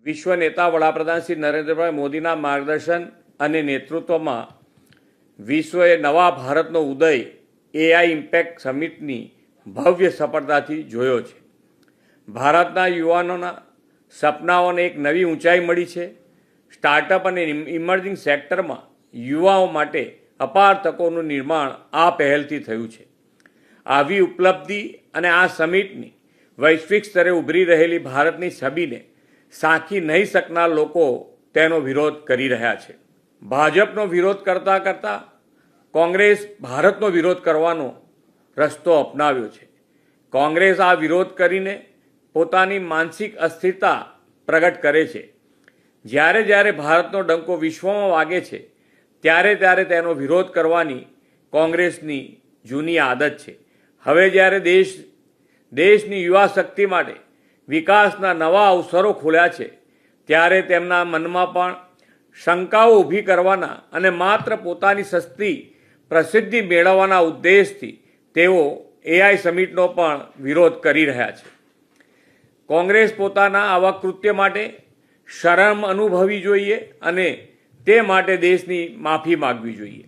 વિશ્વ નેતા વડાપ્રધાન શ્રી નરેન્દ્રભાઈ મોદીના માર્ગદર્શન અને નેતૃત્વમાં વિશ્વએ નવા ભારતનો ઉદય એઆઈ ઇમ્પેક્ટ સમિટની ભવ્ય સફળતાથી જોયો છે. ભારતના યુવાનોના સપનાઓને એક નવી ઊંચાઈ મળી છે. સ્ટાર્ટઅપ અને ઇમર્જિંગ સેક્ટરમાં યુવાઓ માટે અપાર તકોનું નિર્માણ આ પહેલથી થયું છે. આવી ઉપલબ્ધિ અને આ સમિટની વૈશ્વિક સ્તરે ઉભરી રહેલી ભારતની છબીને સાંખી નહીં શકનાર લોકો તેનો વિરોધ કરી રહ્યા છે. ભાજપનો વિરોધ કરતાં કરતાં કોંગ્રેસ ભારતનો વિરોધ કરવાનો રસ્તો અપનાવ્યો છે. કોંગ્રેસ આ વિરોધ કરીને પોતાની માનસિક અસ્થિરતા પ્રગટ કરે છે. જ્યારે જ્યારે ભારતનો ડંકો વિશ્વમાં વાગે છે ત્યારે ત્યારે તેનો વિરોધ કરવાની કોંગ્રેસની જૂની આદત છે. હવે જ્યારે દેશની યુવા શક્તિ માટે વિકાસના નવા અવસરો ખોલ્યા છે ત્યારે તેમના મનમાં પણ શંકાઓ ઊભી કરવાના અને માત્ર પોતાની સસ્તી પ્રસિદ્ધિ મેળવવાના ઉદ્દેશથી તેઓ એઆઈ સમિટનો પણ વિરોધ કરી રહ્યા છે. કોંગ્રેસ પોતાના આવા કૃત્ય માટે શરમ અનુભવવી જોઈએ અને તે માટે દેશની માફી માગવી જોઈએ.